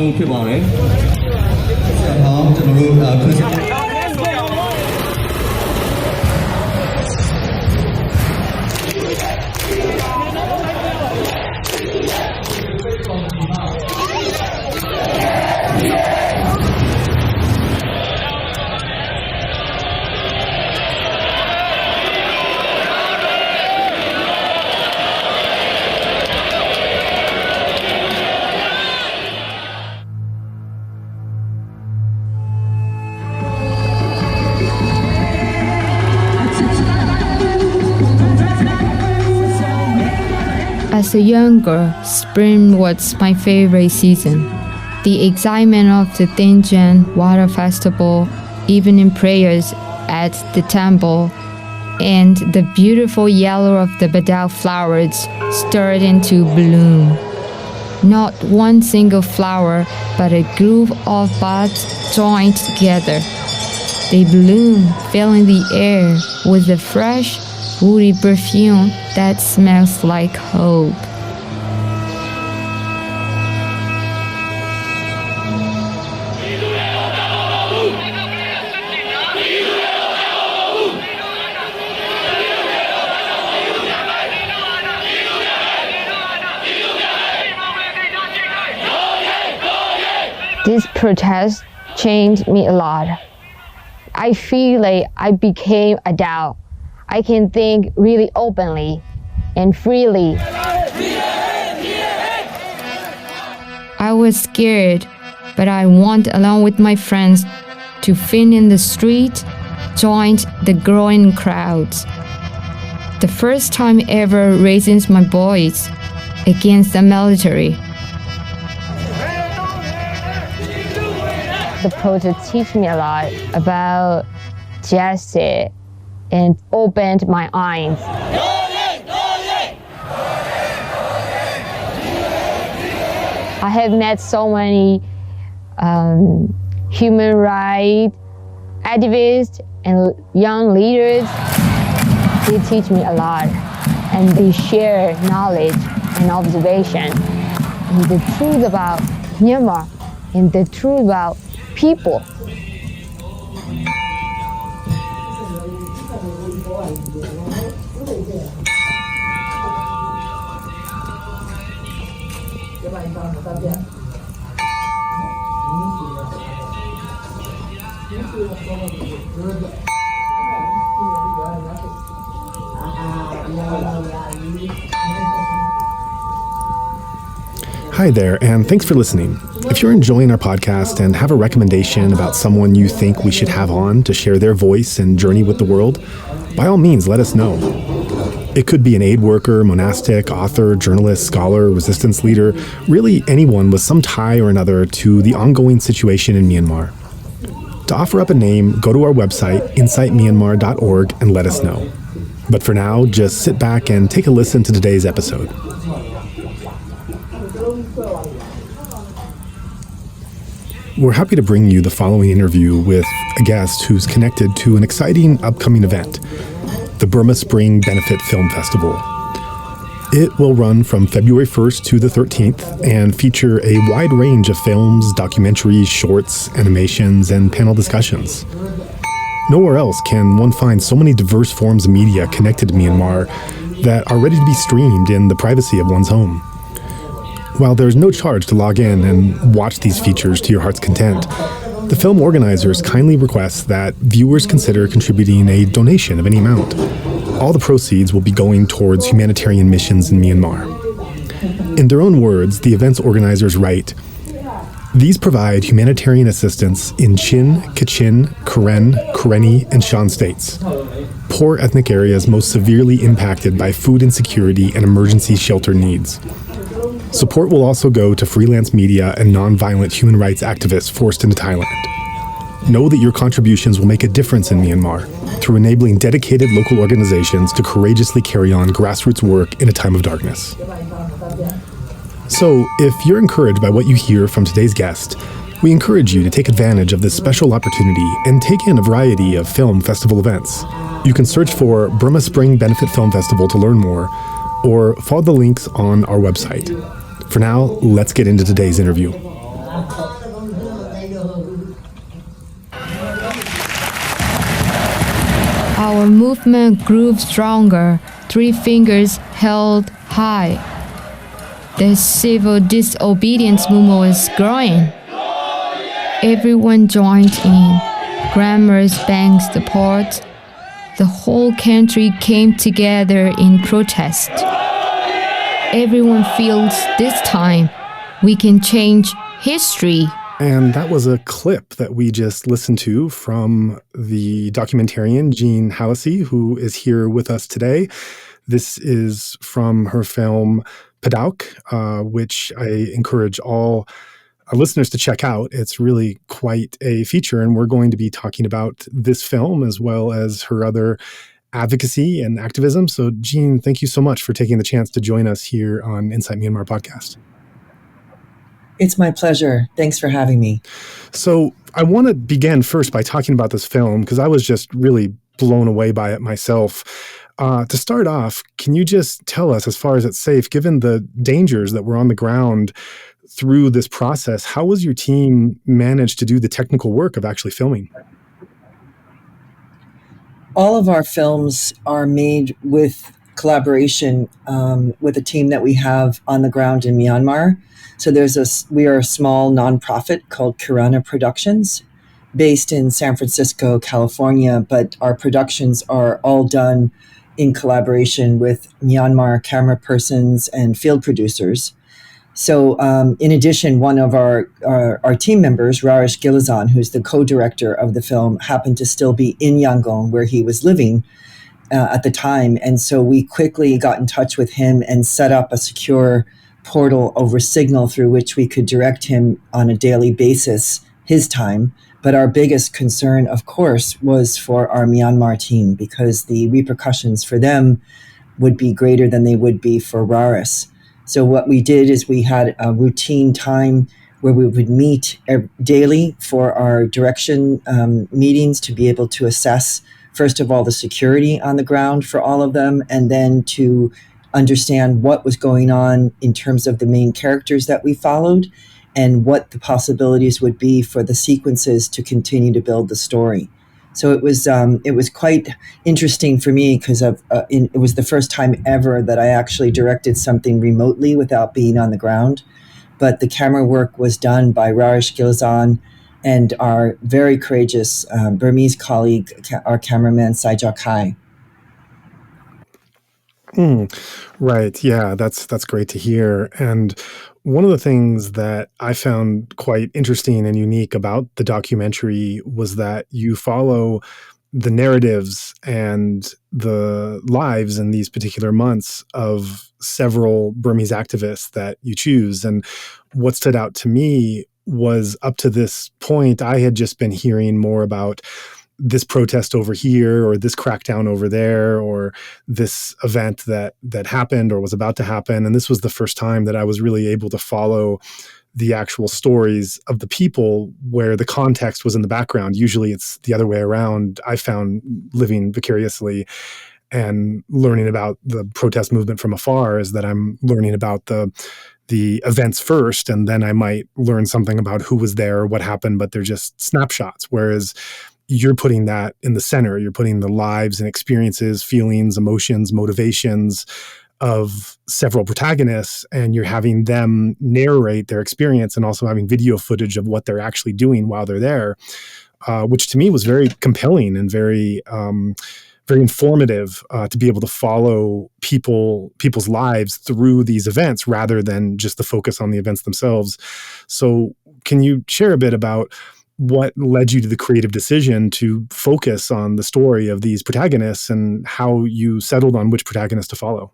မှုဖြစ်ပါတယ်။ As a young girl, spring was my favorite season. The excitement of the Dinjan Water Festival, evening prayers at the temple, and the beautiful yellow of the Padauk flowers stirred into bloom. Not one single flower, but a group of buds joined together. They bloom, filling the air with a fresh, woody perfume that smells like hope. This protest changed me a lot. I feel like I became a adult. I can think really openly and freely. I was scared, but I went along with my friends to film in the street, joined the growing crowds. The first time ever raising my voice against the military. The protest teach me a lot about justice and opened my eyes. I have met so many human rights activists and young leaders. They teach me a lot, and they share knowledge and observation, and the truth about Myanmar, and the truth about people. Hi there, and thanks for listening. If you're enjoying our podcast and have a recommendation about someone you think we should have on to share their voice and journey with the world, by all means, let us know. It could be an aid worker, monastic, author, journalist, scholar, resistance leader, really anyone with some tie or another to the ongoing situation in Myanmar. To offer up a name, go to our website, insightmyanmar.org, and let us know. But for now, just sit back and take a listen to today's episode. We're happy to bring you the following interview with a guest who's connected to an exciting upcoming event, the Myanmar Spring Benefit Film Festival. It will run from February 1st to the 13th and feature a wide range of films, documentaries, shorts, animations, and panel discussions. Nowhere else can one find so many diverse forms of media connected to Myanmar that are ready to be streamed in the privacy of one's home. While there's no charge to log in and watch these features to your heart's content, the film organizers kindly request that viewers consider contributing a donation of any amount. All the proceeds will be going towards humanitarian missions in Myanmar. In their own words, the event's organizers write, "These provide humanitarian assistance in Chin, Kachin, Karen, Karenni, and Shan states, poor ethnic areas most severely impacted by food insecurity and emergency shelter needs. Support will also go to freelance media and nonviolent human rights activists forced into Thailand. Know that your contributions will make a difference in Myanmar through enabling dedicated local organizations to courageously carry on grassroots work in a time of darkness." So, if you're encouraged by what you hear from today's guest, we encourage you to take advantage of this special opportunity and take in a variety of film festival events. You can search for Burma Spring Benefit Film Festival to learn more, or follow the links on our website. For now, let's get into today's interview. movement grew stronger, 3 fingers held high. The civil disobedience movement was growing. Everyone joined in. Grammars, banks, the port. The whole country came together in protest. Everyone feels this time we can change history. And that was a clip that we just listened to from the documentarian Jeanne Hallacy, who is here with us today. This is from her film Padauk, which I encourage all our listeners to check out. It's really quite a feature, and we're going to be talking about this film as well as her other advocacy and activism. So, Jeanne, thank you so much for taking the chance to join us here on Insight Myanmar podcast. It's my pleasure. Thanks for having me. So I want to begin first by talking about this film because I was just really blown away by it myself. To start off, can you just tell us, as far as it's safe, given the dangers that were on the ground through this process, how was your team managed to do the technical work of actually filming? All of our films are made with collaboration with a team that we have on the ground in Myanmar. So we are a small nonprofit called Kirana Productions, based in San Francisco, California, but our productions are all done in collaboration with Myanmar camera persons and field producers. So in addition, one of our team members, Raresh Gilazan, who's the co-director of the film, happened to still be in Yangon, where he was living at the time. And so we quickly got in touch with him and set up a secure portal over Signal through which we could direct him on a daily basis, his time. But our biggest concern, of course, was for our Myanmar team, because the repercussions for them would be greater than they would be for Raris. So what we did is we had a routine time where we would meet daily for our direction meetings to be able to assess, first of all, the security on the ground for all of them, and then to understand what was going on in terms of the main characters that we followed and what the possibilities would be for the sequences to continue to build the story. So it was quite interesting for me because it was the first time ever that I actually directed something remotely without being on the ground. But the camera work was done by Raresh Gilazan and our very courageous Burmese colleague, our cameraman Saijak Hai. Right. Yeah, that's great to hear. And one of the things that I found quite interesting and unique about the documentary was that you follow the narratives and the lives in these particular months of several Burmese activists that you choose. And what stood out to me was, up to this point, I had just been hearing more about this protest over here, or this crackdown over there, or this event that happened or was about to happen. And this was the first time that I was really able to follow the actual stories of the people where the context was in the background. Usually it's the other way around. I found, living vicariously and learning about the protest movement from afar, is that I'm learning about the events first, and then I might learn something about who was there or what happened, but they're just snapshots. Whereas you're putting that in the center. You're putting the lives and experiences, feelings, emotions, motivations of several protagonists, and you're having them narrate their experience and also having video footage of what they're actually doing while they're there, which to me was very compelling and very informative, to be able to follow people's lives through these events rather than just the focus on the events themselves. So can you share a bit about what led you to the creative decision to focus on the story of these protagonists and how you settled on which protagonist to follow?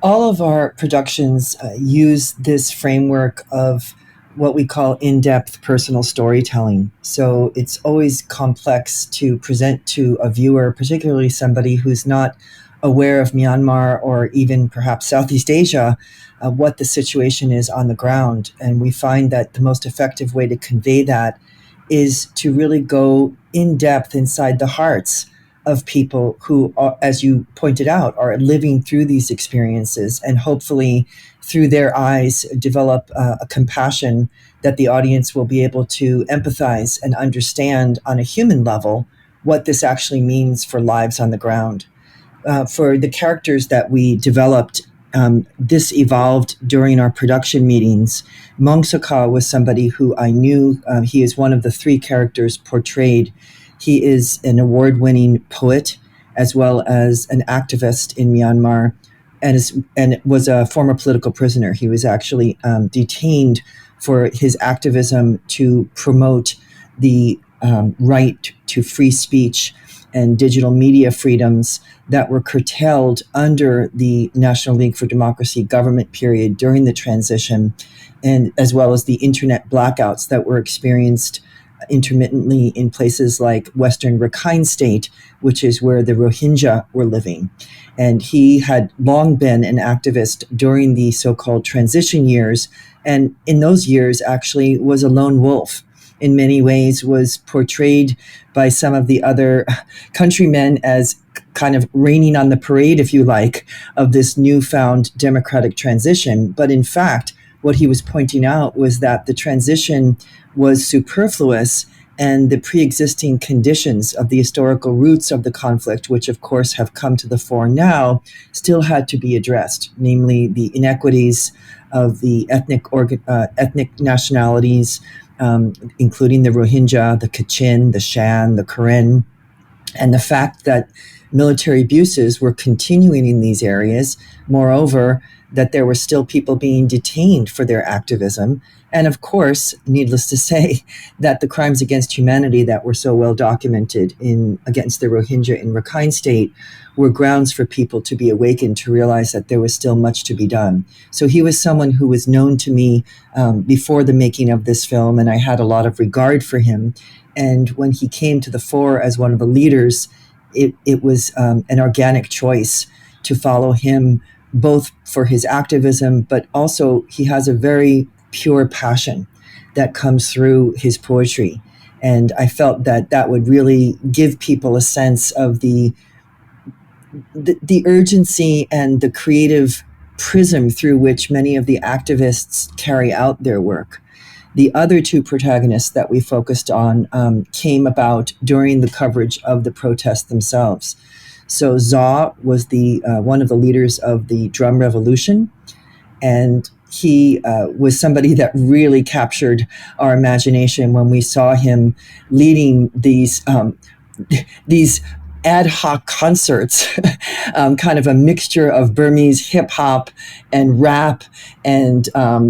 All of our productions use this framework of what we call in-depth personal storytelling. So it's always complex to present to a viewer, particularly somebody who's not aware of Myanmar or even perhaps Southeast Asia, what the situation is on the ground. And we find that the most effective way to convey that is to really go in depth inside the hearts of people who, as you pointed out, are living through these experiences, and hopefully through their eyes develop a compassion that the audience will be able to empathize and understand on a human level what this actually means for lives on the ground. For the characters that we developed, this evolved during our production meetings. Mongsoka was somebody who I knew. He is one of the three characters portrayed. He is an award-winning poet as well as an activist in Myanmar, and was a former political prisoner. He was actually detained for his activism to promote the right to free speech and digital media freedoms that were curtailed under the National League for Democracy government period during the transition, and as well as the internet blackouts that were experienced intermittently in places like Western Rakhine State, which is where the Rohingya were living. And he had long been an activist during the so-called transition years, and in those years actually was a lone wolf. In many ways was portrayed by some of the other countrymen as kind of raining on the parade, if you like, of this newfound democratic transition. But in fact, what he was pointing out was that the transition was superfluous, and the pre-existing conditions of the historical roots of the conflict, which of course have come to the fore now, still had to be addressed, namely the inequities of the ethnic nationalities, including the Rohingya, the Kachin, the Shan, the Karen, and the fact that military abuses were continuing in these areas. Moreover, that there were still people being detained for their activism. And of course, needless to say, that the crimes against humanity that were so well documented against the Rohingya in Rakhine State were grounds for people to be awakened to realize that there was still much to be done. So he was someone who was known to me before the making of this film, and I had a lot of regard for him. And when he came to the fore as one of the leaders, it was an organic choice to follow him, both for his activism, but also he has a very pure passion that comes through his poetry. And I felt that that would really give people a sense of the urgency and the creative prism through which many of the activists carry out their work. The other two protagonists that we focused on came about during the coverage of the protests themselves. So Zaw was the one of the leaders of the drum revolution, and he was somebody that really captured our imagination when we saw him leading these ad hoc concerts, kind of a mixture of Burmese hip hop and rap and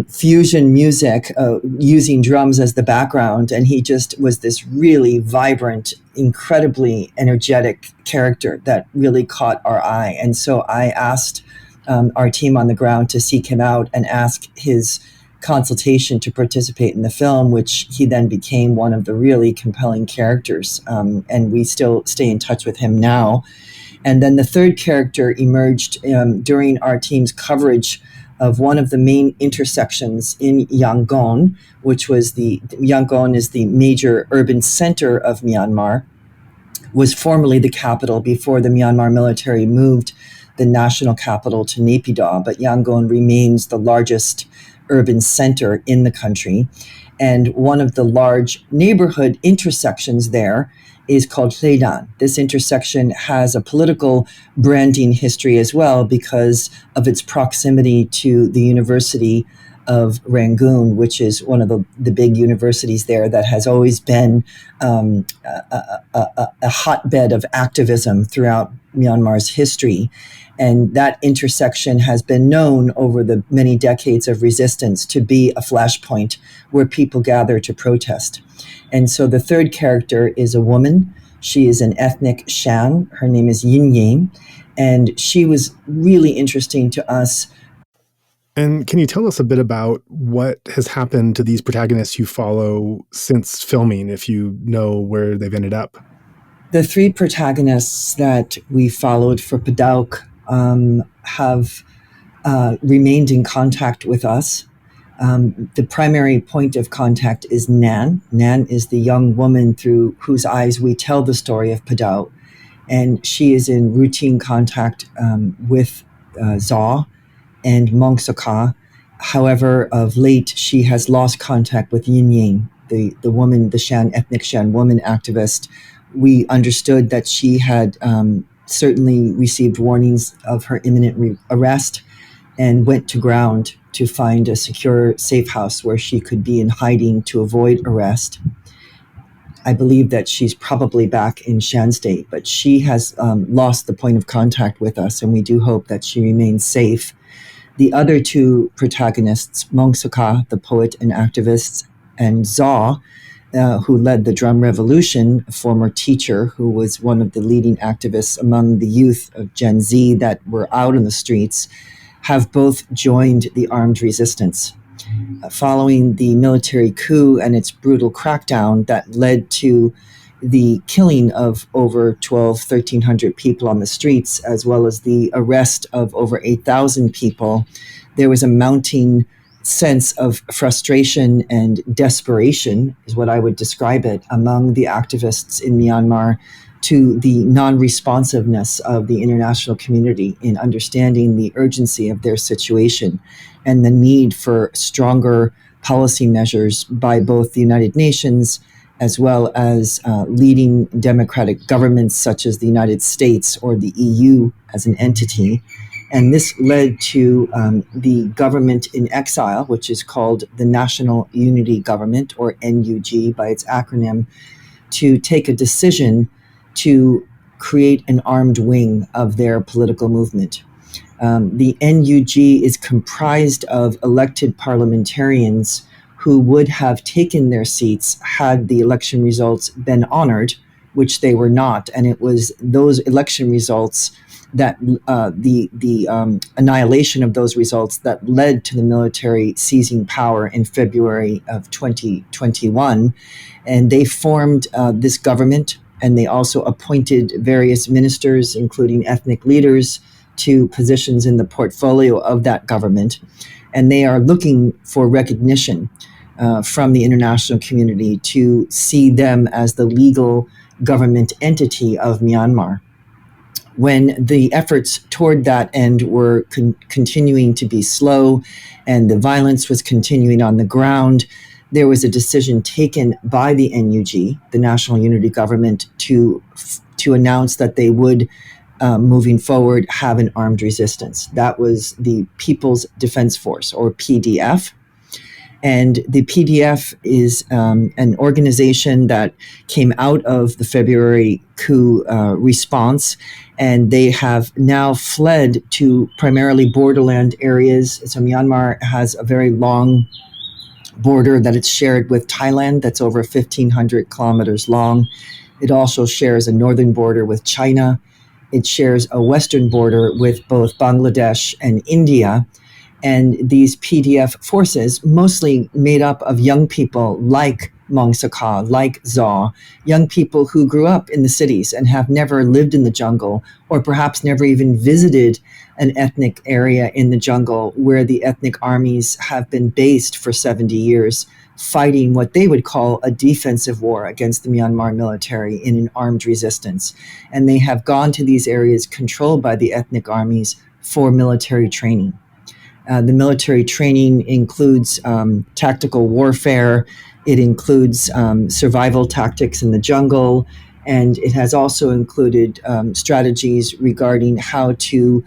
fusion music, using drums as the background. And he just was this really vibrant, incredibly energetic character that really caught our eye. And so I asked our team on the ground to seek him out and ask his consultation to participate in the film, which he then became one of the really compelling characters. And we still stay in touch with him now. And then the third character emerged during our team's coverage of one of the main intersections in Yangon, which was Yangon is the major urban center of Myanmar, was formerly the capital before the Myanmar military moved the national capital to Naypyidaw, but Yangon remains the largest urban center in the country. And one of the large neighborhood intersections there is called Hleidan. This intersection has a political branding history as well because of its proximity to the University of Rangoon, which is one of the big universities there that has always been a hotbed of activism throughout Myanmar's history. And that intersection has been known over the many decades of resistance to be a flashpoint where people gather to protest. And so the third character is a woman. She is an ethnic Shan. Her name is Yin, and she was really interesting to us. And can you tell us a bit about what has happened to these protagonists you follow since filming, if you know where they've ended up? The three protagonists that we followed for Padauk have remained in contact with us. The primary point of contact is Nan. Nan is the young woman through whose eyes we tell the story of Padauk. And she is in routine contact with Zaw and Mongsoka. However, of late, she has lost contact with Yin, the woman, the Shan, ethnic Shan woman activist, We understood that she had certainly received warnings of her imminent arrest and went to ground to find a secure, safe house where she could be in hiding to avoid arrest. I believe that she's probably back in Shan State, but she has lost the point of contact with us, and we do hope that she remains safe. The other two protagonists, Mongsoka, the poet and activist, and Zaw, who led the drum revolution, a former teacher who was one of the leading activists among the youth of Gen Z that were out in the streets, have both joined the armed resistance. Following the military coup and its brutal crackdown that led to the killing of over 1,300 people on the streets, as well as the arrest of over 8,000 people, there was a mounting sense of frustration and desperation, is what I would describe it, among the activists in Myanmar to the non-responsiveness of the international community in understanding the urgency of their situation and the need for stronger policy measures by both the United Nations as well as leading democratic governments such as the United States or the EU as an entity. And this led to the government in exile, which is called the National Unity Government, or NUG by its acronym, to take a decision to create an armed wing of their political movement. The NUG is comprised of elected parliamentarians who would have taken their seats had the election results been honored, which they were not. And it was those election results that the annihilation of those results that led to the military seizing power in February of 2021. And they formed this government, and they also appointed various ministers, including ethnic leaders, to positions in the portfolio of that government. And they are looking for recognition from the international community to see them as the legal government entity of Myanmar. When the efforts toward that end were continuing to be slow and the violence was continuing on the ground, there was a decision taken by the NUG, the National Unity Government, to announce that they would, moving forward, have an armed resistance. That was the People's Defense Force, or PDF. And the PDF is an organization that came out of the February coup response, and they have now fled to primarily borderland areas. So Myanmar has a very long border that it's shared with Thailand that's over 1,500 kilometers long. It also shares a northern border with China. It shares a western border with both Bangladesh and India. And these PDF forces, mostly made up of young people like Mongsoka, like Zaw, young people who grew up in the cities and have never lived in the jungle, or perhaps never even visited an ethnic area in the jungle where the ethnic armies have been based for 70 years, fighting what they would call a defensive war against the Myanmar military in an armed resistance. And they have gone to these areas controlled by the ethnic armies for military training. The military training includes tactical warfare. It includes survival tactics in the jungle. And it has also included strategies regarding how to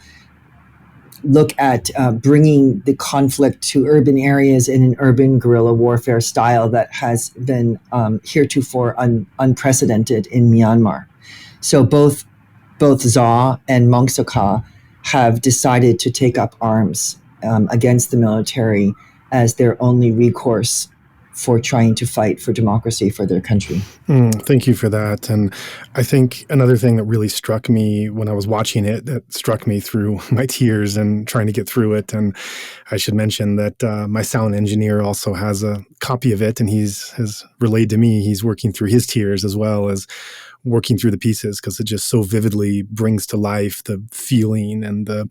look at bringing the conflict to urban areas in an urban guerrilla warfare style that has been heretofore unprecedented in Myanmar. So both Zaw and Mongsoka have decided to take up arms against the military as their only recourse for trying to fight for democracy for their country. Thank you for that. And I think another thing that really struck me when I was watching it, that struck me through my tears and trying to get through it. And I should mention that my sound engineer also has a copy of it, and has relayed to me he's working through his tears as well as working through the pieces, because it just so vividly brings to life the feeling and the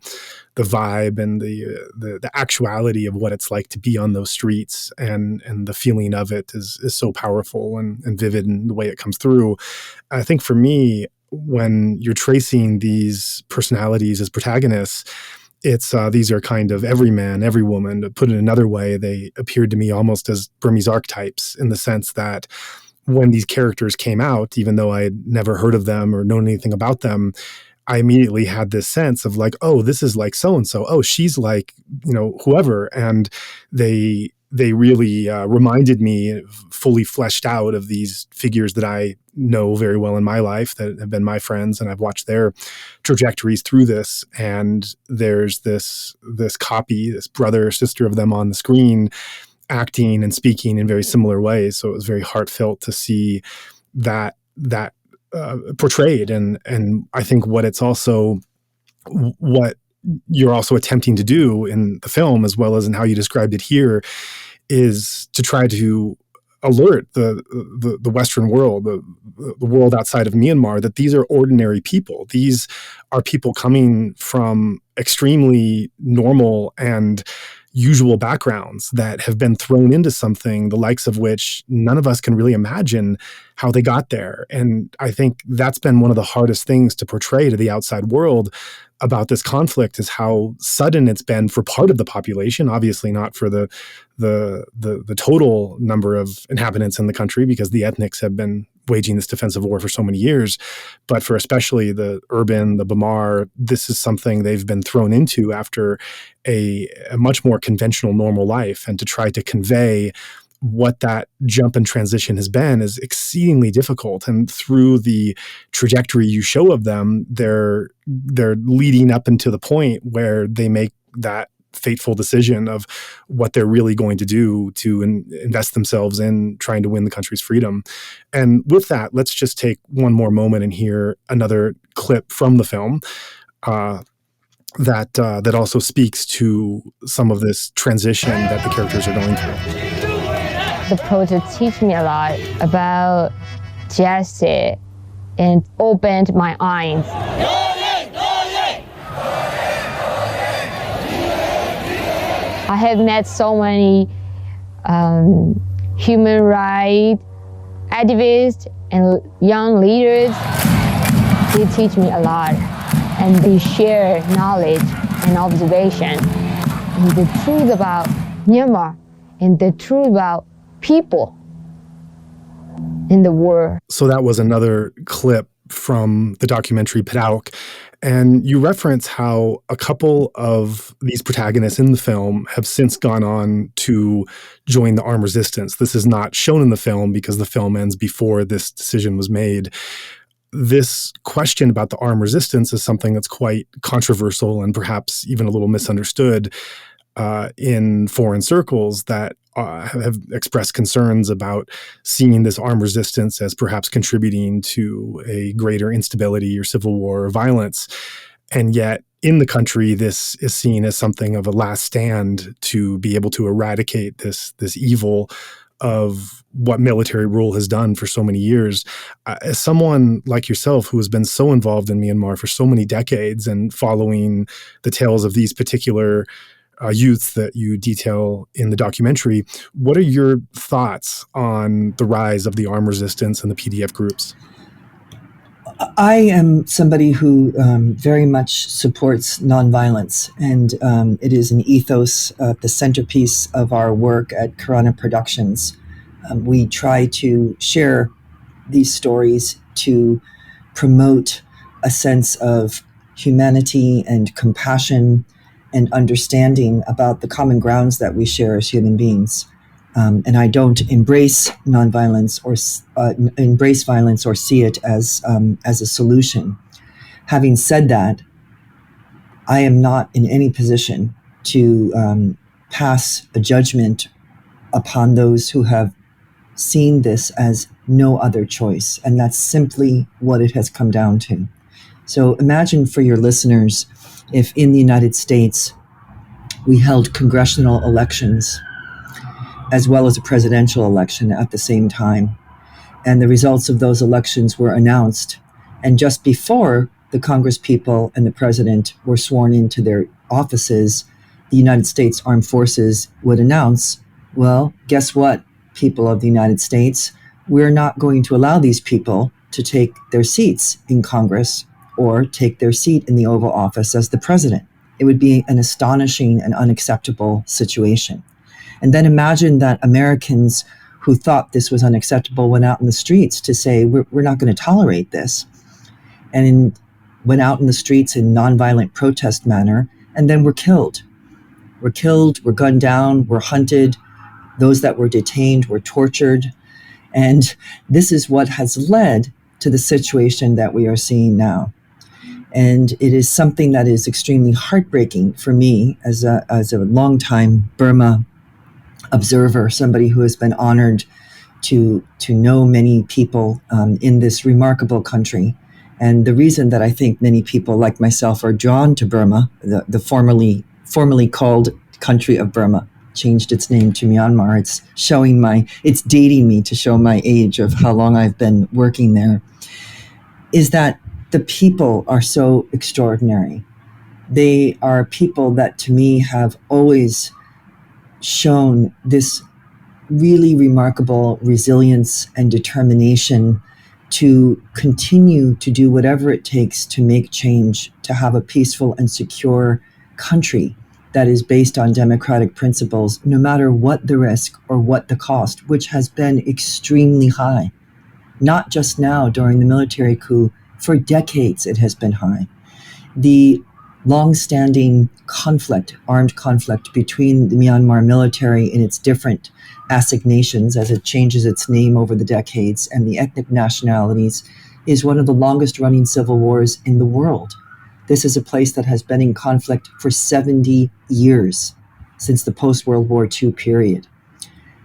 vibe and the actuality of what it's like to be on those streets, and the feeling of it is so powerful and vivid in the way it comes through. I think for me, when you're tracing these personalities as protagonists, it's these are kind of everyman, everywoman. To put it another way, they appeared to me almost as Burmese archetypes, in the sense that when these characters came out, even though I had never heard of them or known anything about them, I immediately had this sense of like, oh, this is like so-and-so. Oh, she's like, whoever. And they really reminded me, fully fleshed out, of these figures that I know very well in my life, that have been my friends, and I've watched their trajectories through this. And there's this copy, this brother or sister of them on the screen, acting and speaking in very similar ways. So it was very heartfelt to see that portrayed. And I think what you're also attempting to do in the film, as well as in how you described it here, is to try to alert the Western world, the world outside of Myanmar, that these are ordinary people. These are people coming from extremely normal and usual backgrounds that have been thrown into something the likes of which none of us can really imagine how they got there. And I think that's been one of the hardest things to portray to the outside world about this conflict, is how sudden it's been for part of the population, obviously not for the total number of inhabitants in the country, because the ethnics have been waging this defensive war for so many years. But for especially the urban, the Bamar, this is something they've been thrown into after a much more conventional, normal life. And to try to convey what that jump and transition has been is exceedingly difficult. And through the trajectory you show of them, they're leading up into the point where they make that fateful decision of what they're really going to do to invest themselves in trying to win the country's freedom. And with that, let's just take one more moment and hear another clip from the film that also speaks to some of this transition that the characters are going through. The project teach me a lot about justice and opened my eyes. I have met so many human rights activists and young leaders. They teach me a lot, and they share knowledge and observation, and the truth about Myanmar, and the truth about people in the world. So that was another clip from the documentary Padauk. And you reference how a couple of these protagonists in the film have since gone on to join the armed resistance. This is not shown in the film because the film ends before this decision was made. This question about the armed resistance is something that's quite controversial and perhaps even a little misunderstood in foreign circles that have expressed concerns about seeing this armed resistance as perhaps contributing to a greater instability or civil war or violence. And yet in the country, this is seen as something of a last stand to be able to eradicate this evil of what military rule has done for so many years. As someone like yourself who has been so involved in Myanmar for so many decades and following the tales of these particular youths that you detail in the documentary, what are your thoughts on the rise of the armed resistance and the PDF groups? I am somebody who very much supports nonviolence, and it is an ethos, the centerpiece of our work at Karana Productions. We try to share these stories to promote a sense of humanity and compassion and understanding about the common grounds that we share as human beings. And I don't embrace nonviolence or embrace violence or see it as a solution. Having said that, I am not in any position to pass a judgment upon those who have seen this as no other choice. And that's simply what it has come down to. So imagine for your listeners, if in the United States we held congressional elections as well as a presidential election at the same time, and the results of those elections were announced, and just before the Congress people and the president were sworn into their offices, the United States Armed Forces would announce, well, guess what, people of the United States, we're not going to allow these people to take their seats in Congress or take their seat in the Oval Office as the president. It would be an astonishing and unacceptable situation. And then imagine that Americans who thought this was unacceptable went out in the streets to say, we're not going to tolerate this. And went out in the streets in nonviolent protest manner, and then were killed. Were killed, were gunned down, were hunted. Those that were detained were tortured. And this is what has led to the situation that we are seeing now. And it is something that is extremely heartbreaking for me as a longtime Burma observer, somebody who has been honored to know many people in this remarkable country. And the reason that I think many people like myself are drawn to Burma, the formerly called country of Burma, changed its name to Myanmar. It's dating me to show my age of how long I've been working there, is that the people are so extraordinary. They are people that to me have always shown this really remarkable resilience and determination to continue to do whatever it takes to make change, to have a peaceful and secure country that is based on democratic principles, no matter what the risk or what the cost, which has been extremely high. Not just now during the military coup, for decades it has been high. The long-standing conflict, armed conflict between the Myanmar military and its different assignations as it changes its name over the decades and the ethnic nationalities is one of the longest running civil wars in the world. This is a place that has been in conflict for 70 years since the post-World War II period.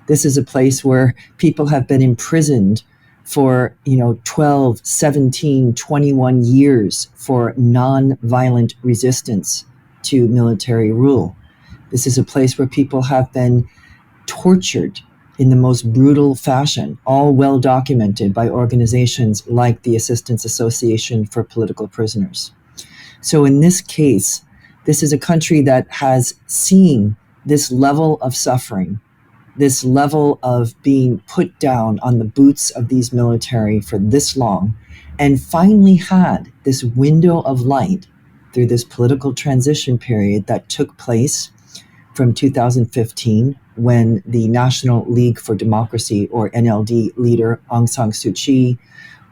This is a place where people have been imprisoned for 12, 17, 21 years for non-violent resistance to military rule. This is a place where people have been tortured in the most brutal fashion, all well documented by organizations like the Assistance Association for Political Prisoners. So in this case, this is a country that has seen this level of suffering, this level of being put down on the boots of these military for this long, and finally had this window of light through this political transition period that took place from 2015, when the National League for Democracy, or NLD, leader Aung San Suu Kyi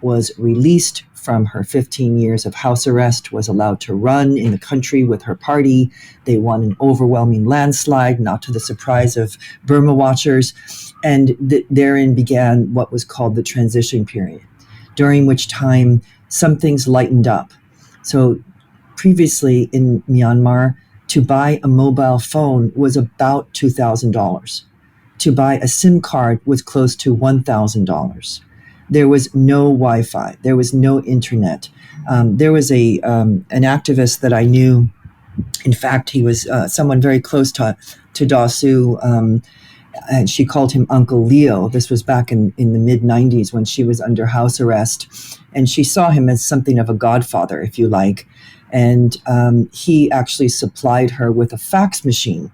was released from her 15 years of house arrest, was allowed to run in the country with her party. They won an overwhelming landslide, not to the surprise of Burma watchers. And therein began what was called the transition period, during which time some things lightened up. So previously in Myanmar, to buy a mobile phone was about $2,000. To buy a SIM card was close to $1,000. There was no Wi-Fi. There was no internet. There was an activist that I knew. In fact, he was someone very close to Da Su, and she called him Uncle Leo. This was back in the mid-90s when she was under house arrest. And she saw him as something of a godfather, if you like. And he actually supplied her with a fax machine.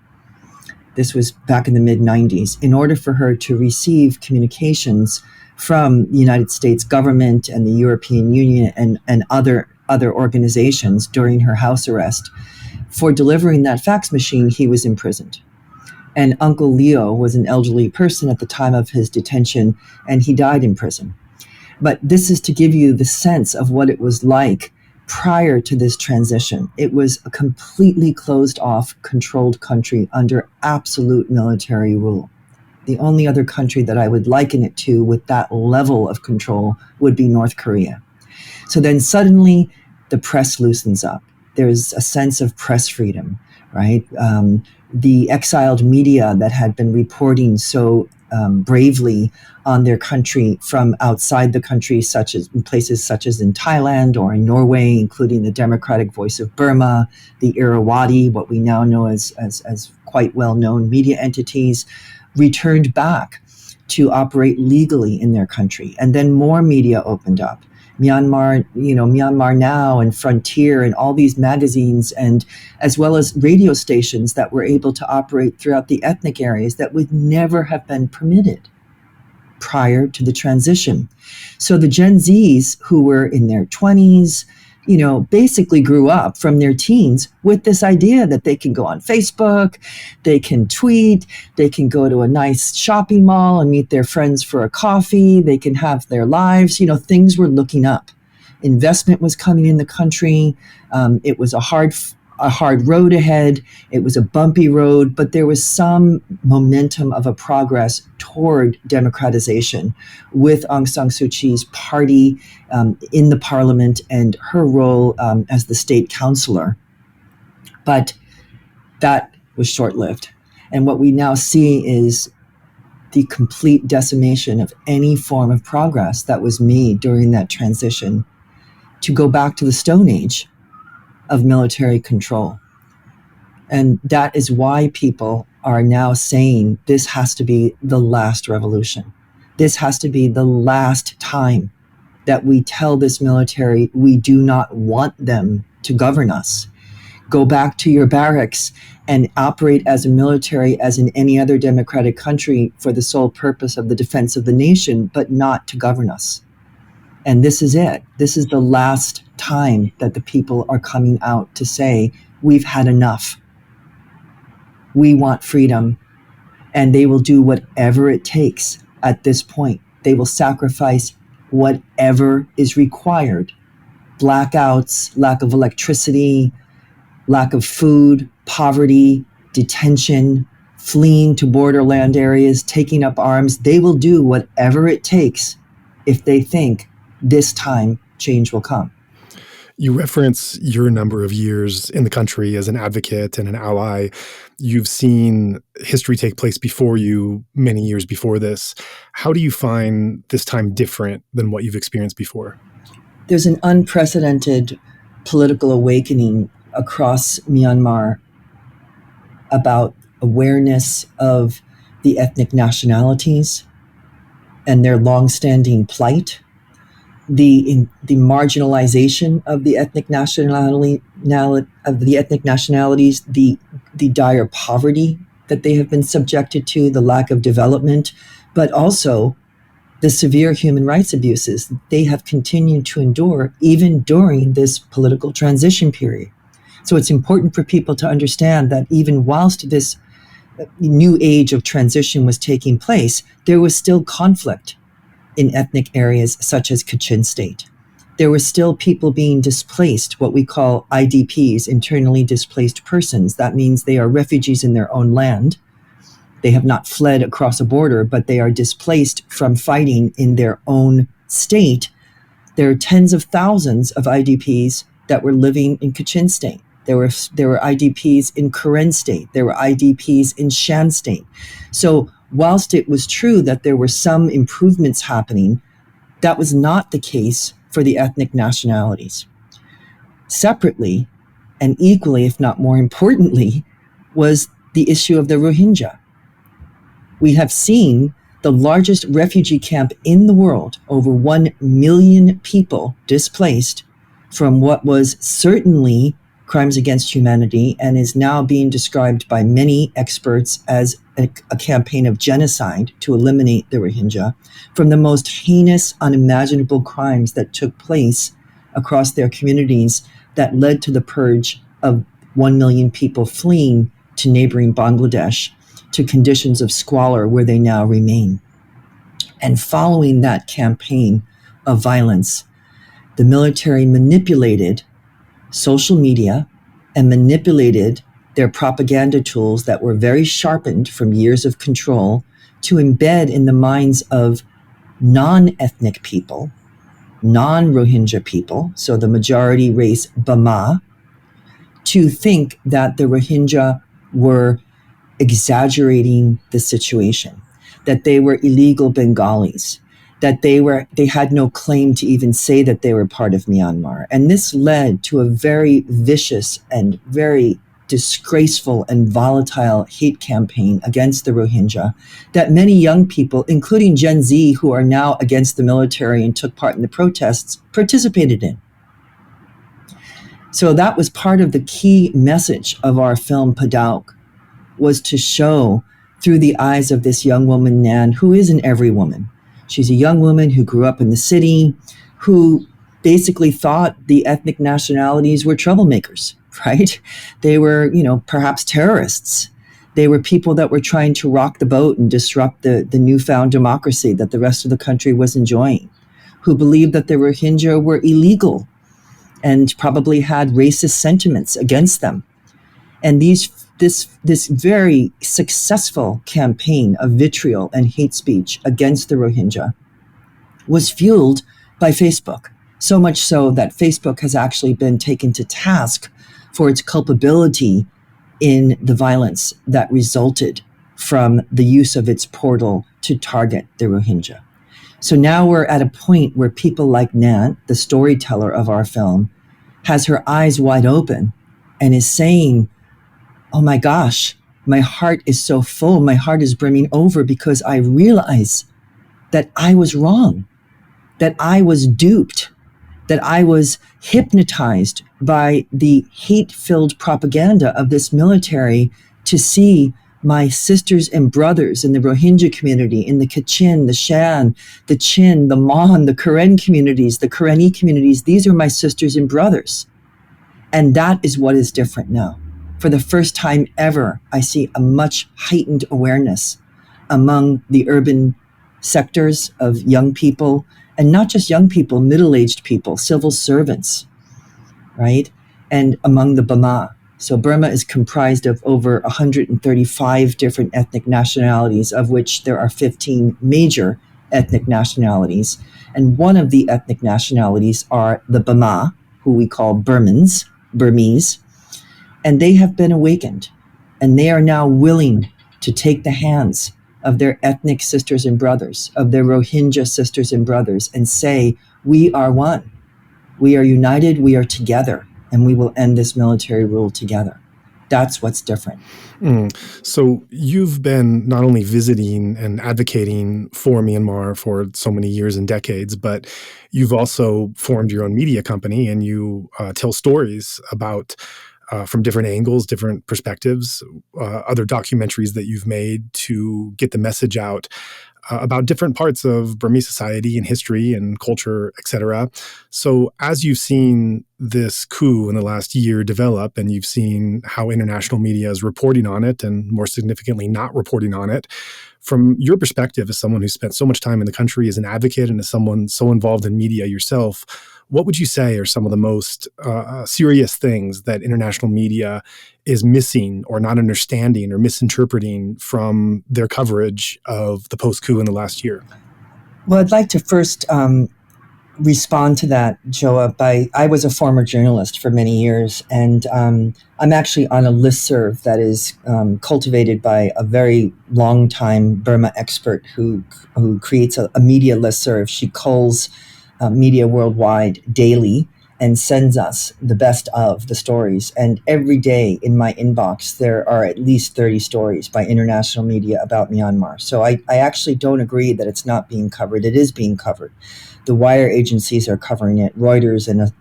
This was back in the mid-90s, in order for her to receive communications from the United States government and the European Union and other organizations during her house arrest. For delivering that fax machine, he was imprisoned. And Uncle Leo was an elderly person at the time of his detention, and he died in prison. But this is to give you the sense of what it was like prior to this transition. It was a completely closed off, controlled country under absolute military rule. The only other country that I would liken it to with that level of control would be North Korea. So then suddenly the press loosens up. There's a sense of press freedom, right? The exiled media that had been reporting so bravely on their country from outside the country, such as in places such as in Thailand or in Norway, including the Democratic Voice of Burma, the Irrawaddy, what we now know as quite well-known media entities, returned back to operate legally in their country. And then more media opened up. Myanmar Now and Frontier and all these magazines, and as well as radio stations that were able to operate throughout the ethnic areas that would never have been permitted prior to the transition. So the Gen Zs who were in their 20s, basically grew up from their teens with this idea that they can go on Facebook, they can tweet, they can go to a nice shopping mall and meet their friends for a coffee, they can have their lives. Things were looking up. Investment was coming in the country. It was a hard road ahead. It was a bumpy road, but there was some momentum of a progress toward democratization with Aung San Suu Kyi's party in the parliament and her role as the state councillor. But that was short-lived. And what we now see is the complete decimation of any form of progress that was made during that transition to go back to the Stone Age of military control. And that is why people are now saying this has to be the last revolution. This has to be the last time that we tell this military we do not want them to govern us. Go back to your barracks and operate as a military as in any other democratic country for the sole purpose of the defense of the nation, but not to govern us. And this is it. This is the last time that the people are coming out to say, we've had enough. We want freedom. And they will do whatever it takes at this point. They will sacrifice whatever is required. Blackouts, lack of electricity, lack of food, poverty, detention, fleeing to borderland areas, taking up arms. They will do whatever it takes if they think this time change will come. You reference your number of years in the country as an advocate and an ally. You've seen history take place before you many years before this. How do you find this time different than what you've experienced before? There's an unprecedented political awakening across Myanmar about awareness of the ethnic nationalities and their longstanding plight, the marginalization of the ethnic nationalities, the dire poverty that they have been subjected to, the lack of development, but also the severe human rights abuses they have continued to endure even during this political transition period. So it's important for people to understand that even whilst this new age of transition was taking place, there was still conflict in ethnic areas such as Kachin State. There were still people being displaced, what we call IDPs, internally displaced persons. That means they are refugees in their own land. They have not fled across a border, but they are displaced from fighting in their own state. There are tens of thousands of IDPs that were living in Kachin State. There were IDPs in Karen State. There were IDPs in Shan State. So whilst it was true that there were some improvements happening, that was not the case for the ethnic nationalities. Separately, and equally, if not more importantly, was the issue of the Rohingya. We have seen the largest refugee camp in the world, over 1 million people displaced from what was certainly crimes against humanity and is now being described by many experts as a campaign of genocide to eliminate the Rohingya, from the most heinous, unimaginable crimes that took place across their communities that led to the purge of 1 million people fleeing to neighboring Bangladesh, to conditions of squalor where they now remain. And following that campaign of violence, the military manipulated social media and manipulated their propaganda tools that were very sharpened from years of control to embed in the minds of non-ethnic people, non-Rohingya people, so the majority race Burma, to think that the Rohingya were exaggerating the situation, that they were illegal Bengalis, that they had no claim to even say that they were part of Myanmar. And this led to a very vicious and very disgraceful and volatile hate campaign against the Rohingya that many young people, including Gen Z, who are now against the military and took part in the protests, participated in. So that was part of the key message of our film Padauk, was to show through the eyes of this young woman, Nan, who is an everywoman. She's a young woman who grew up in the city, who basically thought the ethnic nationalities were troublemakers, right? They were, perhaps terrorists. They were people that were trying to rock the boat and disrupt the newfound democracy that the rest of the country was enjoying, who believed that the Rohingya were illegal and probably had racist sentiments against them. And this very successful campaign of vitriol and hate speech against the Rohingya was fueled by Facebook. So much so that Facebook has actually been taken to task for its culpability in the violence that resulted from the use of its portal to target the Rohingya. So now we're at a point where people like Nat, the storyteller of our film, has her eyes wide open and is saying, oh my gosh, my heart is so full, my heart is brimming over because I realize that I was wrong, that I was duped, that I was hypnotized by the hate-filled propaganda of this military to see my sisters and brothers in the Rohingya community, in the Kachin, the Shan, the Chin, the Mon, the Karen communities, the Karenni communities. These are my sisters and brothers. And that is what is different now. For the first time ever, I see a much heightened awareness among the urban sectors of young people, and not just young people, middle-aged people, civil servants, right? And among the Burma. So Burma is comprised of over 135 different ethnic nationalities, of which there are 15 major ethnic nationalities. And one of the ethnic nationalities are the Burma, who we call Burmese, and they have been awakened. And they are now willing to take the hands of their ethnic sisters and brothers, of their Rohingya sisters and brothers, and say, we are one. We are united, we are together, and we will end this military rule together. That's what's different. So you've been not only visiting and advocating for Myanmar for so many years and decades, but you've also formed your own media company, and you tell stories about from different angles, different perspectives, other documentaries that you've made to get the message out about different parts of Burmese society and history and culture, et cetera. So as you've seen this coup in the last year develop, and you've seen how international media is reporting on it and more significantly not reporting on it, from your perspective as someone who spent so much time in the country as an advocate and as someone so involved in media yourself, what would you say are some of the most serious things that international media is missing or not understanding or misinterpreting from their coverage of the post-coup in the last year? Well, I'd like to first respond to that, Joa, I was a former journalist for many years, and I'm actually on a listserv that is cultivated by a very long-time Burma expert who creates a media listserv. She culls media worldwide daily and sends us the best of the stories. And every day in my inbox, there are at least 30 stories by international media about Myanmar. So I actually don't agree that it's not being covered. It is being covered. The wire agencies are covering it. Reuters and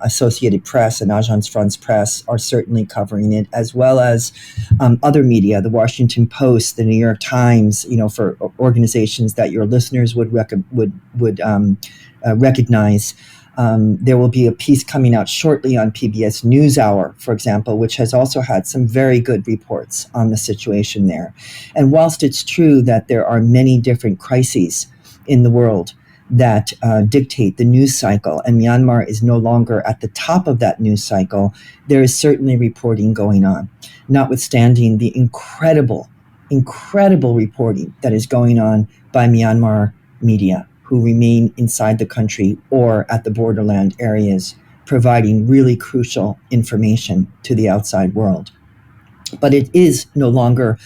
Associated Press and Agence France Presse are certainly covering it, as well as other media, the Washington Post, the New York Times, for organizations that your listeners would recognize. There will be a piece coming out shortly on PBS NewsHour, for example, which has also had some very good reports on the situation there. And whilst it's true that there are many different crises in the world that dictate the news cycle, and Myanmar is no longer at the top of that news cycle, there is certainly reporting going on, notwithstanding the incredible reporting that is going on by Myanmar media, who remain inside the country or at the borderland areas, providing really crucial information to the outside world. But it is no longer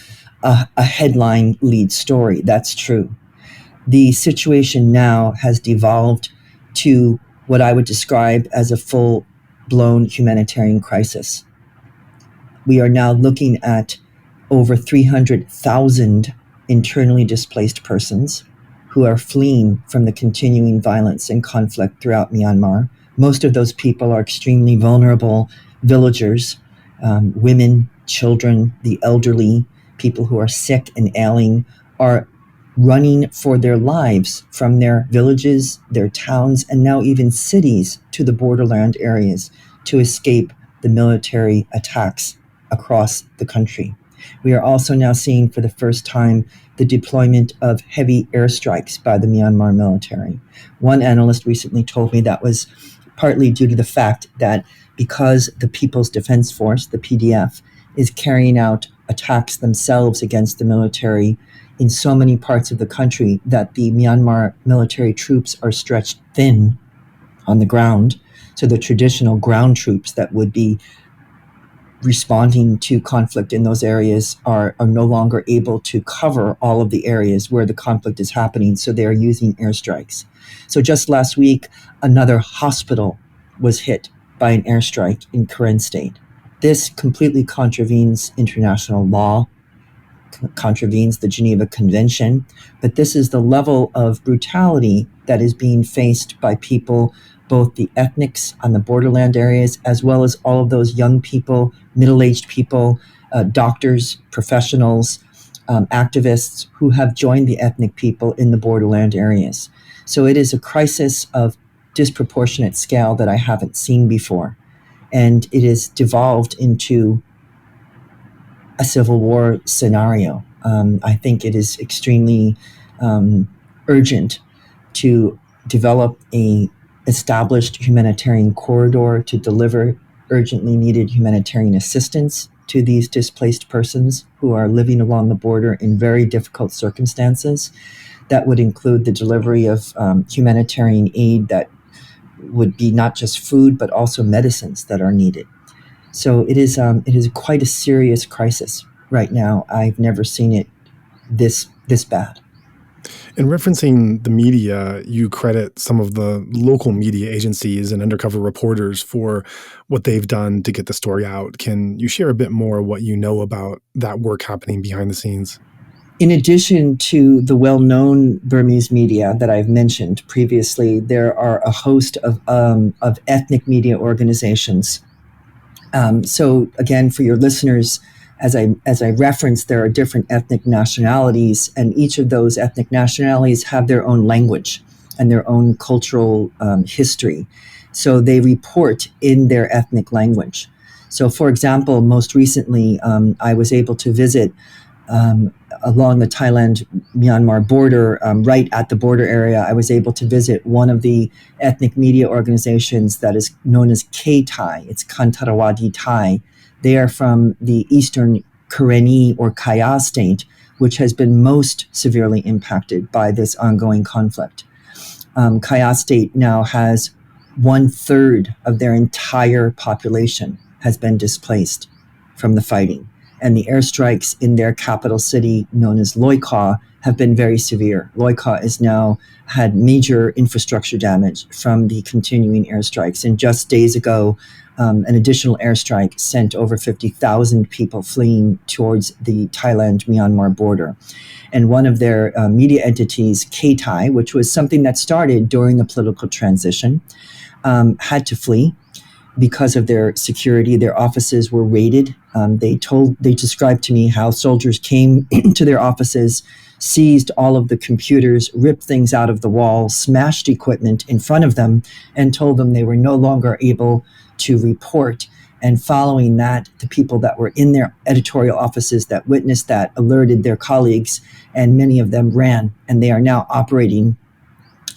a headline lead story. That's true. The situation now has devolved to what I would describe as a full-blown humanitarian crisis. We are now looking at over 300,000 internally displaced persons who are fleeing from the continuing violence and conflict throughout Myanmar. Most of those people are extremely vulnerable villagers, women, children, the elderly, people who are sick and ailing, are running for their lives from their villages, their towns, and now even cities to the borderland areas to escape the military attacks across the country. We are also now seeing for the first time the deployment of heavy airstrikes by the Myanmar military. One analyst recently told me that was partly due to the fact that because the People's Defense Force, the PDF, is carrying out attacks themselves against the military in so many parts of the country that the Myanmar military troops are stretched thin on the ground. So the traditional ground troops that would be responding to conflict in those areas are no longer able to cover all of the areas where the conflict is happening. So they are using airstrikes. So just last week, another hospital was hit by an airstrike in Karen State. This completely contravenes international law, contravenes the Geneva Convention, but this is the level of brutality that is being faced by people, both the ethnics on the borderland areas, as well as all of those young people, middle-aged people, doctors, professionals, activists who have joined the ethnic people in the borderland areas. So it is a crisis of disproportionate scale that I haven't seen before. And it is devolved into a civil war scenario. I think it is extremely urgent to develop a established humanitarian corridor to deliver urgently needed humanitarian assistance to these displaced persons who are living along the border in very difficult circumstances. That would include the delivery of humanitarian aid that would be not just food, but also medicines that are needed. So it is quite a serious crisis right now. I've never seen it this bad. In referencing the media, you credit some of the local media agencies and undercover reporters for what they've done to get the story out. Can you share a bit more what you know about that work happening behind the scenes? In addition to the well-known Burmese media that I've mentioned previously, there are a host of ethnic media organizations. So again, for your listeners, as I referenced, there are different ethnic nationalities, and each of those ethnic nationalities have their own language and their own cultural history. So they report in their ethnic language. So for example, most recently, I was able to visit along the Thailand-Myanmar border, right at the border area. I was able to visit one of the ethnic media organizations that is known as K-Thai. It's Kantarawadi Thai. They are from the eastern Karenni or Kaya state, which has been most severely impacted by this ongoing conflict. Kaya state now has 1/3 of their entire population has been displaced from the fighting. And the airstrikes in their capital city, known as Loikaw, have been very severe. Loikaw has now had major infrastructure damage from the continuing airstrikes. And just days ago, an additional airstrike sent over 50,000 people fleeing towards the Thailand-Myanmar border. And one of their media entities, K-Thai, which was something that started during the political transition, had to flee because of their security. Their offices were raided. They described to me how soldiers came to their offices, seized all of the computers, ripped things out of the wall, smashed equipment in front of them, and told them they were no longer able to report. And following that, the people that were in their editorial offices that witnessed that alerted their colleagues, and many of them ran. And they are now operating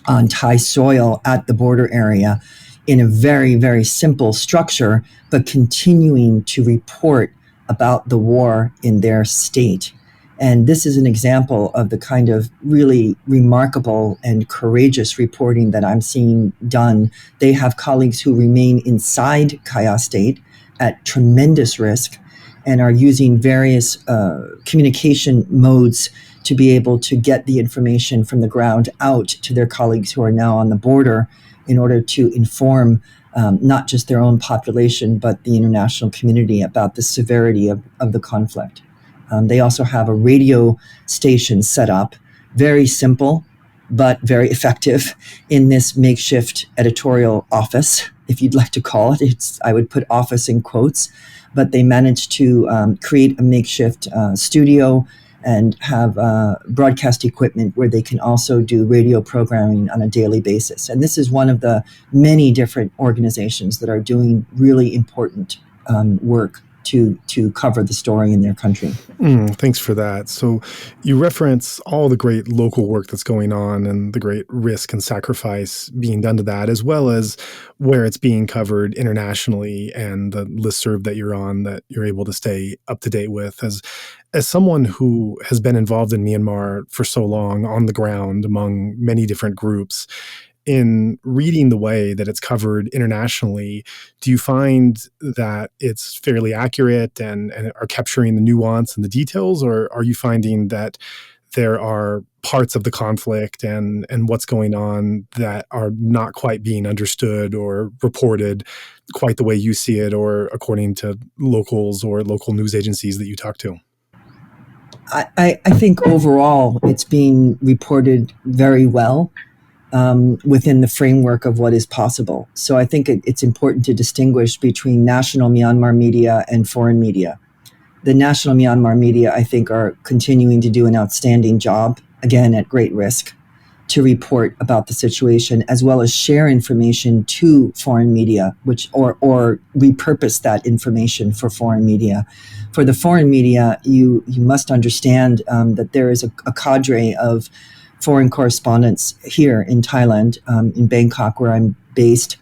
on Thai soil at the border area in a very, very simple structure, but continuing to report about the war in their state. And this is an example of the kind of really remarkable and courageous reporting that I'm seeing done. They have colleagues who remain inside Kaya State at tremendous risk and are using various communication modes to be able to get the information from the ground out to their colleagues who are now on the border in order to inform not just their own population, but the international community about the severity of the conflict. They also have a radio station set up, very simple, but very effective in this makeshift editorial office, if you'd like to call it. I would put office in quotes, but they managed to create a makeshift studio and have broadcast equipment where they can also do radio programming on a daily basis. And this is one of the many different organizations that are doing really important work to cover the story in their country. Thanks for that. So you reference all the great local work that's going on and the great risk and sacrifice being done to that, as well as where it's being covered internationally and the listserv that you're on that you're able to stay up to date with. As someone who has been involved in Myanmar for so long on the ground among many different groups, in reading the way that it's covered internationally, do you find that it's fairly accurate and are capturing the nuance and the details, or are you finding that there are parts of the conflict and what's going on that are not quite being understood or reported quite the way you see it or according to locals or local news agencies that you talk to? I think overall it's being reported very well. Within the framework of what is possible. So I think it's important to distinguish between national Myanmar media and foreign media. The national Myanmar media, I think, are continuing to do an outstanding job, again, at great risk, to report about the situation, as well as share information to foreign media, or repurpose that information for foreign media. For the foreign media, you must understand that there is a cadre of foreign correspondents here in Thailand, in Bangkok, where I'm based,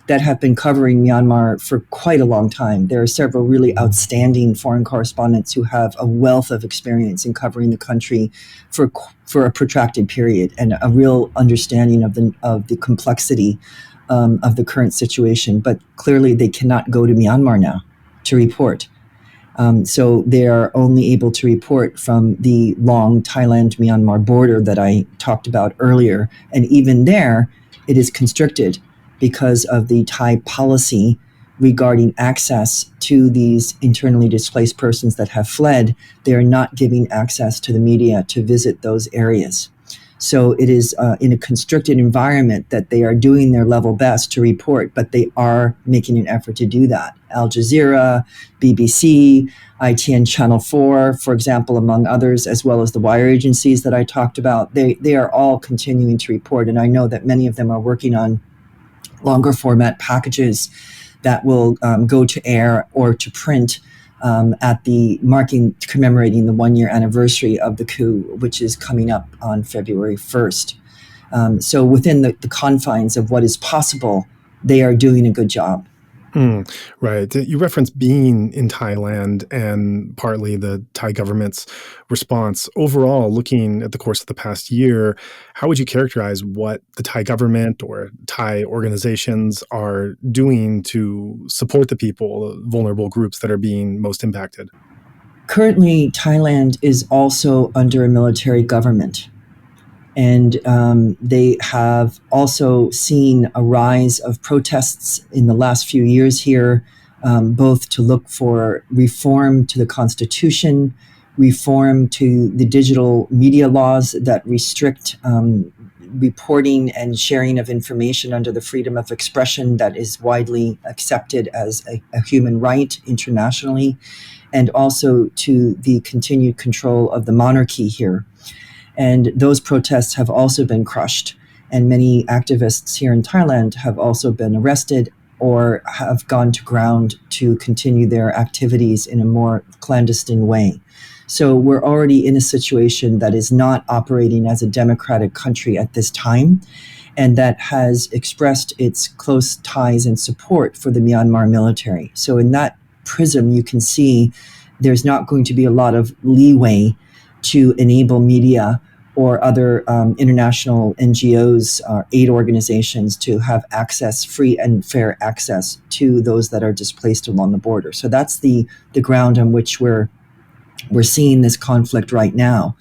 that have been covering Myanmar for quite a long time. There are several really outstanding foreign correspondents who have a wealth of experience in covering the country for a protracted period and a real understanding of the complexity of the current situation. But clearly they cannot go to Myanmar now to report. So they are only able to report from the long Thailand-Myanmar border that I talked about earlier. And even there, it is constricted because of the Thai policy regarding access to these internally displaced persons that have fled. They are not giving access to the media to visit those areas. So it is in a constricted environment that they are doing their level best to report, but they are making an effort to do that. Al Jazeera, BBC, ITN Channel 4, for example, among others, as well as the wire agencies that I talked about, they are all continuing to report. And I know that many of them are working on longer format packages that will go to air or to print at the commemorating the 1-year anniversary of the coup, which is coming up on February 1st. So within the confines of what is possible, they are doing a good job. Right. You referenced being in Thailand and partly the Thai government's response. Overall, looking at the course of the past year, how would you characterize what the Thai government or Thai organizations are doing to support the people, vulnerable groups that are being most impacted? Currently, Thailand is also under a military government. And they have also seen a rise of protests in the last few years here, both to look for reform to the constitution, reform to the digital media laws that restrict reporting and sharing of information under the freedom of expression that is widely accepted as a human right internationally, and also to the continued control of the monarchy here. And those protests have also been crushed. And many activists here in Thailand have also been arrested or have gone to ground to continue their activities in a more clandestine way. So we're already in a situation that is not operating as a democratic country at this time, and that has expressed its close ties and support for the Myanmar military. So in that prism, you can see there's not going to be a lot of leeway to enable media or other international NGOs or aid organizations to have access, free and fair access to those that are displaced along the border. So that's the ground on which we're seeing this conflict right now.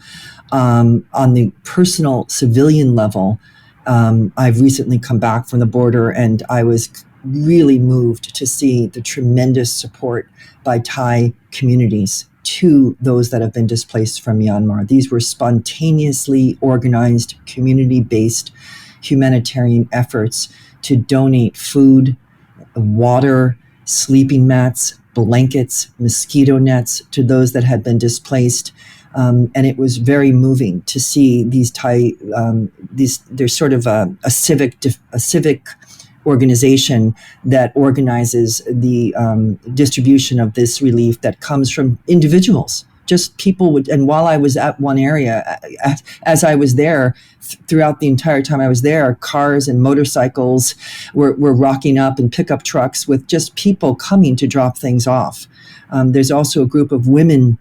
On the personal civilian level, I've recently come back from the border, and I was really moved to see the tremendous support by Thai communities to those that have been displaced from Myanmar. These were spontaneously organized, community-based humanitarian efforts to donate food, water, sleeping mats, blankets, mosquito nets to those that had been displaced. And it was very moving to see these Thai, there's sort of a civic organization that organizes the distribution of this relief that comes from individuals. Just people would, and while I was at one area, as I was there, throughout the entire time I was there, cars and motorcycles were rocking up, and pickup trucks with just people coming to drop things off. There's also a group of women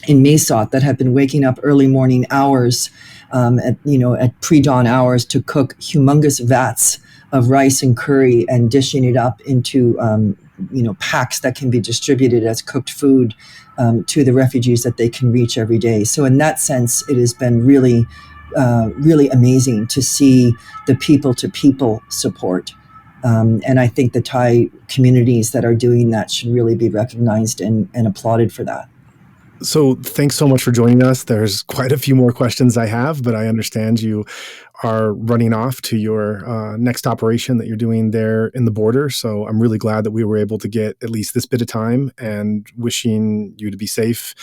in Mesot that have been waking up early morning hours, at pre-dawn hours, to cook humongous vats of rice and curry and dishing it up into packs that can be distributed as cooked food to the refugees that they can reach every day. So in that sense, it has been really, really amazing to see the people-to-people support. And I think the Thai communities that are doing that should really be recognized and applauded for that. So thanks so much for joining us. There's quite a few more questions I have, but I understand you are running off to your next operation that you're doing there in the border. So I'm really glad that we were able to get at least this bit of time, and wishing you to be safe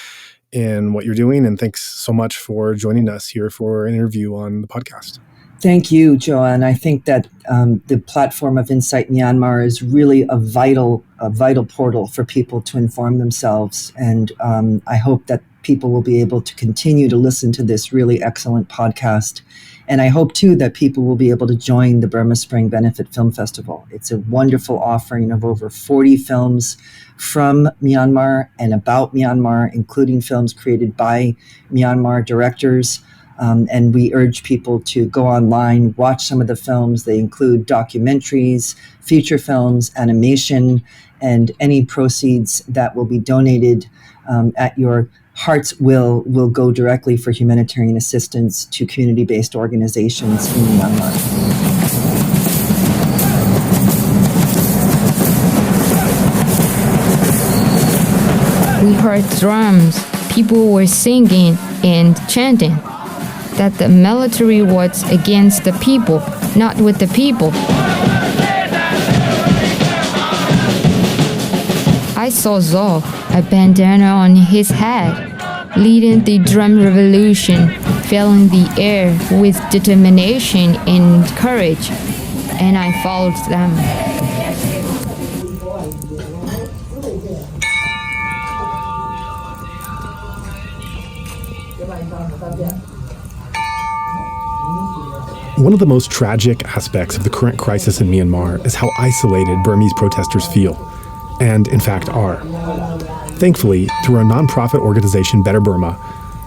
in what you're doing. And thanks so much for joining us here for an interview on the podcast. Thank you, Joanne. I think that the platform of Insight Myanmar is really a vital portal for people to inform themselves. And I hope that people will be able to continue to listen to this really excellent podcast. And I hope, too, that people will be able to join the Burma Spring Benefit Film Festival. It's a wonderful offering of over 40 films from Myanmar and about Myanmar, including films created by Myanmar directors. And we urge people to go online, watch some of the films. They include documentaries, feature films, animation, and any proceeds that will be donated at your heart's will go directly for humanitarian assistance to community-based organizations in Myanmar. We heard drums, people were singing and chanting that the military was against the people, not with the people. I saw Zol, a bandana on his head, leading the drum revolution, filling the air with determination and courage, and I followed them. One of the most tragic aspects of the current crisis in Myanmar is how isolated Burmese protesters feel, and in fact are. Thankfully, through our nonprofit organization Better Burma,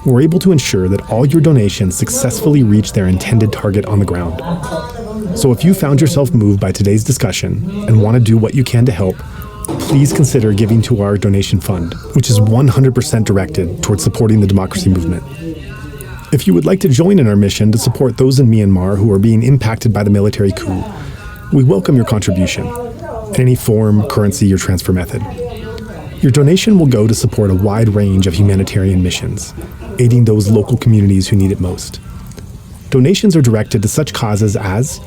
we're able to ensure that all your donations successfully reach their intended target on the ground. So if you found yourself moved by today's discussion and want to do what you can to help, please consider giving to our donation fund, which is 100% directed towards supporting the democracy movement. If you would like to join in our mission to support those in Myanmar who are being impacted by the military coup, we welcome your contribution in any form, currency, or transfer method. Your donation will go to support a wide range of humanitarian missions, aiding those local communities who need it most. Donations are directed to such causes as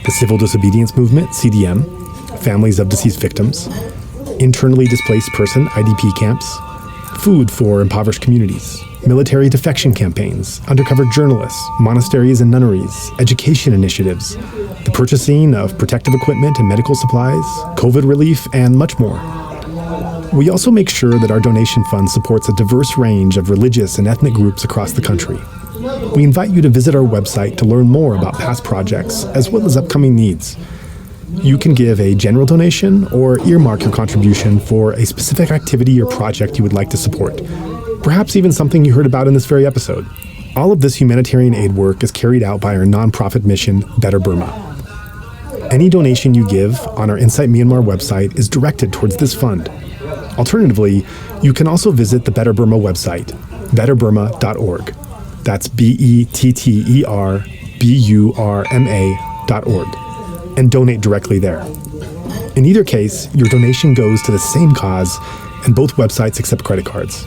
the Civil Disobedience Movement, CDM, families of deceased victims, internally displaced person, IDP camps, food for impoverished communities, military defection campaigns, undercover journalists, monasteries and nunneries, education initiatives, the purchasing of protective equipment and medical supplies, COVID relief, and much more. We also make sure that our donation fund supports a diverse range of religious and ethnic groups across the country. We invite you to visit our website to learn more about past projects as well as upcoming needs. You can give a general donation or earmark your contribution for a specific activity or project you would like to support. Perhaps even something you heard about in this very episode. All of this humanitarian aid work is carried out by our nonprofit mission, Better Burma. Any donation you give on our Insight Myanmar website is directed towards this fund. Alternatively, you can also visit the Better Burma website, betterburma.org. That's betterburma.org, and donate directly there. In either case, your donation goes to the same cause, and both websites accept credit cards.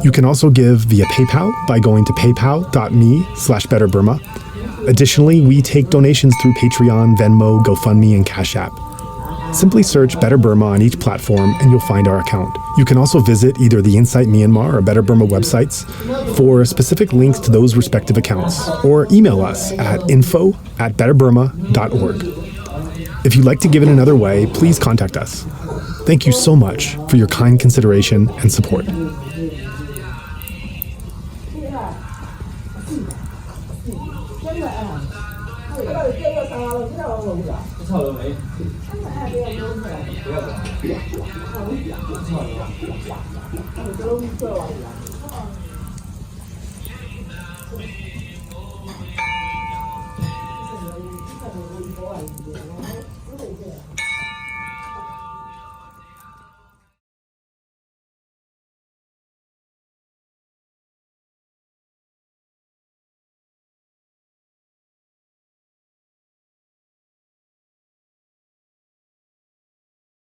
You can also give via PayPal by going to paypal.me/betterburma. Additionally, we take donations through Patreon, Venmo, GoFundMe, and Cash App. Simply search Better Burma on each platform and you'll find our account. You can also visit either the Insight Myanmar or Better Burma websites for specific links to those respective accounts, or email us at info@betterburma.org. If you'd like to give it another way, please contact us. Thank you so much for your kind consideration and support.